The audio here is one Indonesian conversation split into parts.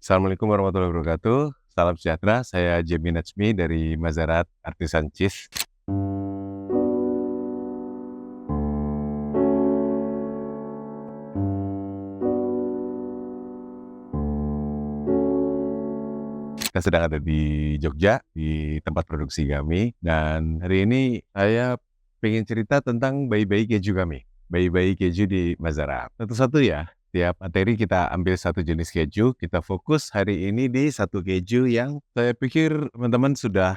Assalamualaikum warahmatullahi wabarakatuh. Salam sejahtera, saya Jemi Najmi dari Mazarat Artisan Cheese. Kita sedang ada di Jogja, di tempat produksi kami. Dan hari ini saya pengen cerita tentang bayi-bayi keju kami. Bayi-bayi keju di Mazarat. Satu-satu ya, tiap materi kita ambil satu jenis keju. Kita fokus hari ini di satu keju yang saya pikir teman-teman sudah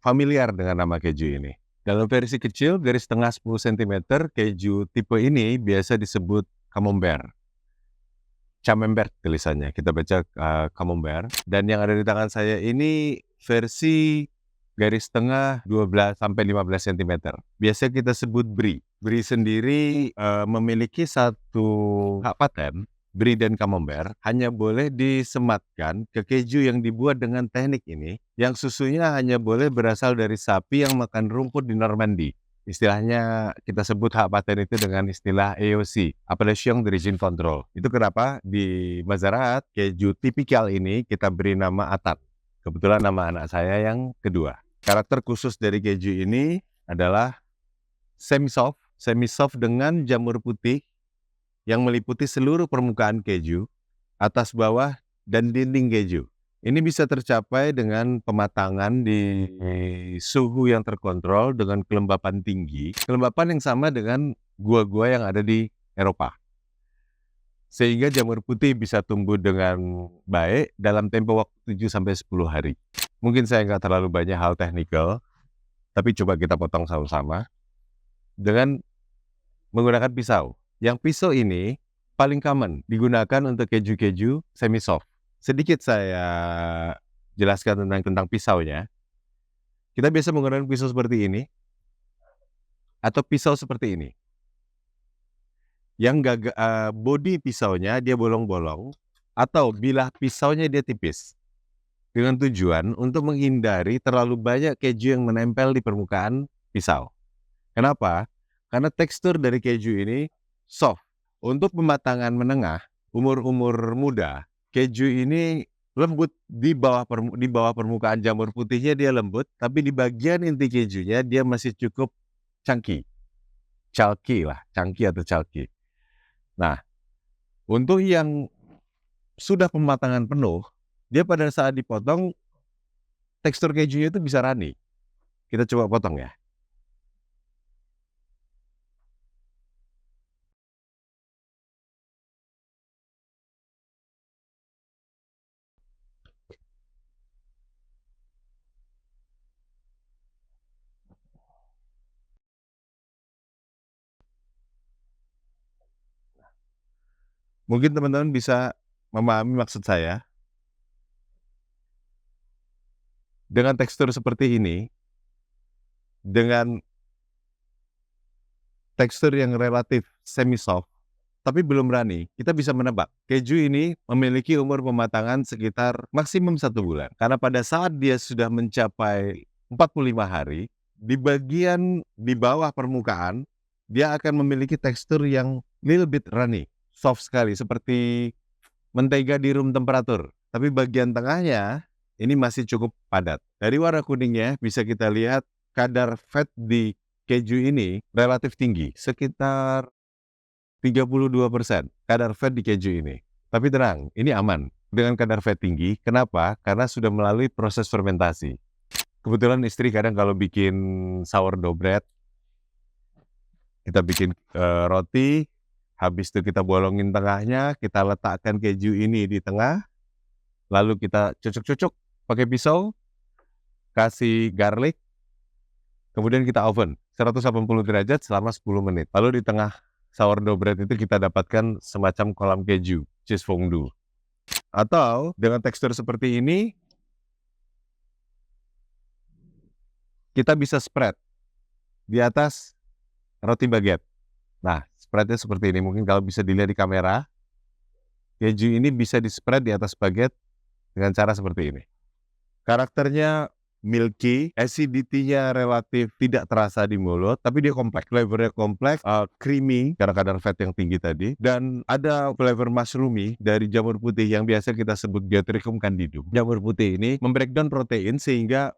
familiar dengan nama keju ini. Dalam versi kecil, garis tengah 10 cm, keju tipe ini biasa disebut Camembert. Camembert tulisannya, kita baca Camembert. Dan yang ada di tangan saya ini versi garis tengah 12 sampai 15 cm. Biasa kita sebut Brie. Brie sendiri memiliki satu hak paten. Brie dan Camembert hanya boleh disematkan ke keju yang dibuat dengan teknik ini, yang susunya hanya boleh berasal dari sapi yang makan rumput di Normandy. Istilahnya kita sebut hak paten itu dengan istilah AOC, Appellation d'Origine Control. Itu kenapa di Mazarat keju tipikal ini kita beri nama Atat. Kebetulan nama anak saya yang kedua. Karakter khusus dari keju ini adalah semi-soft dengan jamur putih yang meliputi seluruh permukaan keju, atas bawah dan dinding keju. Ini bisa tercapai dengan pematangan di suhu yang terkontrol dengan kelembapan tinggi, kelembapan yang sama dengan gua-gua yang ada di Eropa. Sehingga jamur putih bisa tumbuh dengan baik dalam tempo waktu 7-10 hari. Mungkin saya nggak terlalu banyak hal teknikal, tapi coba kita potong sama-sama dengan menggunakan pisau. Yang pisau ini paling common digunakan untuk keju-keju semi-soft. Sedikit saya jelaskan tentang pisaunya. Kita biasa menggunakan pisau seperti ini atau pisau seperti ini. Yang bodi pisaunya dia bolong-bolong atau bilah pisaunya dia tipis. Dengan tujuan untuk menghindari terlalu banyak keju yang menempel di permukaan pisau. Kenapa? Karena tekstur dari keju ini soft. Untuk pematangan menengah, umur-umur muda, keju ini lembut di bawah permukaan jamur putihnya dia lembut, tapi di bagian inti kejunya dia masih cukup chunky atau chalky. Nah, untuk yang sudah pematangan penuh, dia pada saat dipotong tekstur kejunya itu bisa runny. Kita coba potong ya. Mungkin teman-teman bisa memahami maksud saya. Dengan tekstur seperti ini, dengan tekstur yang relatif semi-soft, tapi belum runny, kita bisa menebak. Keju ini memiliki umur pematangan sekitar maksimum 1 bulan. Karena pada saat dia sudah mencapai 45 hari, di bagian di bawah permukaan, dia akan memiliki tekstur yang little bit runny, soft sekali, seperti mentega di room temperatur. Tapi bagian tengahnya, ini masih cukup padat. Dari warna kuningnya bisa kita lihat kadar fat di keju ini relatif tinggi, sekitar 32% kadar fat di keju ini. Tapi tenang, ini aman dengan kadar fat tinggi. Kenapa? Karena sudah melalui proses fermentasi. Kebetulan istri kadang kalau bikin sourdough bread, kita bikin roti, habis itu kita bolongin tengahnya, kita letakkan keju ini di tengah, lalu kita cucuk-cucuk pakai pisau, kasih garlic, kemudian kita oven 180 derajat selama 10 menit. Lalu di tengah sourdough bread itu kita dapatkan semacam kolam keju, cheese fondue. Atau dengan tekstur seperti ini, kita bisa spread di atas roti baguette. Nah, spreadnya seperti ini. Mungkin kalau bisa dilihat di kamera, keju ini bisa di spread di atas baguette dengan cara seperti ini. Karakternya milky, acidity-nya relatif tidak terasa di mulut, tapi dia kompleks. Flavornya kompleks, creamy, karena kadar fat yang tinggi tadi, dan ada flavor mushroomy dari jamur putih yang biasa kita sebut Geotrichum candidum. Jamur putih ini membreakdown protein sehingga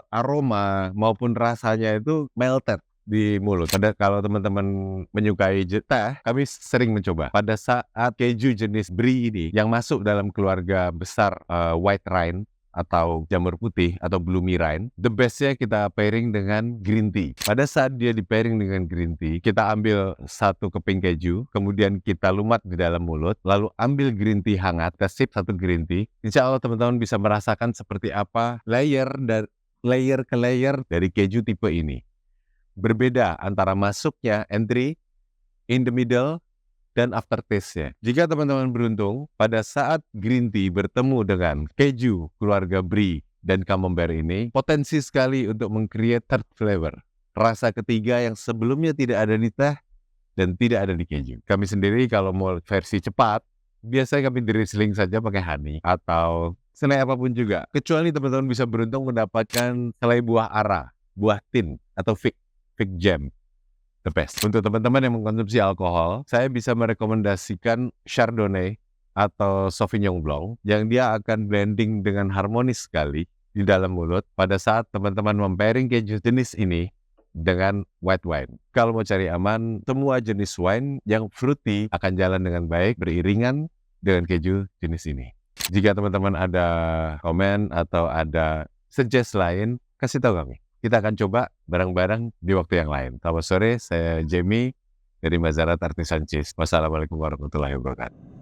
aroma maupun rasanya itu melted di mulut. Kalau teman-teman menyukai teh, kami sering mencoba. Pada saat keju jenis brie ini yang masuk dalam keluarga besar white rind atau jamur putih atau blue meringue, the bestnya kita pairing dengan green tea. Pada saat dia di pairing dengan green tea, kita ambil satu keping keju, kemudian kita lumat di dalam mulut, lalu ambil green tea hangat, kita sip satu green tea. Insya Allah teman-teman bisa merasakan seperti apa layer ke layer dari keju tipe ini. Berbeda antara masuknya, entry, in the middle, dan aftertaste-nya. Jika teman-teman beruntung, pada saat green tea bertemu dengan keju keluarga brie dan camembert ini, potensi sekali untuk meng-create third flavor. Rasa ketiga yang sebelumnya tidak ada di teh dan tidak ada di keju. Kami sendiri kalau mau versi cepat, biasanya kami drizzling saja pakai honey atau selai apapun juga. Kecuali teman-teman bisa beruntung mendapatkan selai buah ara, buah tin, atau fig jam. The best. Untuk teman-teman yang mengkonsumsi alkohol, saya bisa merekomendasikan Chardonnay atau Sauvignon Blanc yang dia akan blending dengan harmonis sekali di dalam mulut pada saat teman-teman mempairing keju jenis ini dengan white wine. Kalau mau cari aman, semua jenis wine yang fruity akan jalan dengan baik beriringan dengan keju jenis ini. Jika teman-teman ada komen atau ada suggest lain, kasih tahu kami. Kita akan coba bareng-bareng di waktu yang lain. Selamat sore, saya Jamie dari Mazarat Artisan Cheese. Wassalamualaikum warahmatullahi wabarakatuh.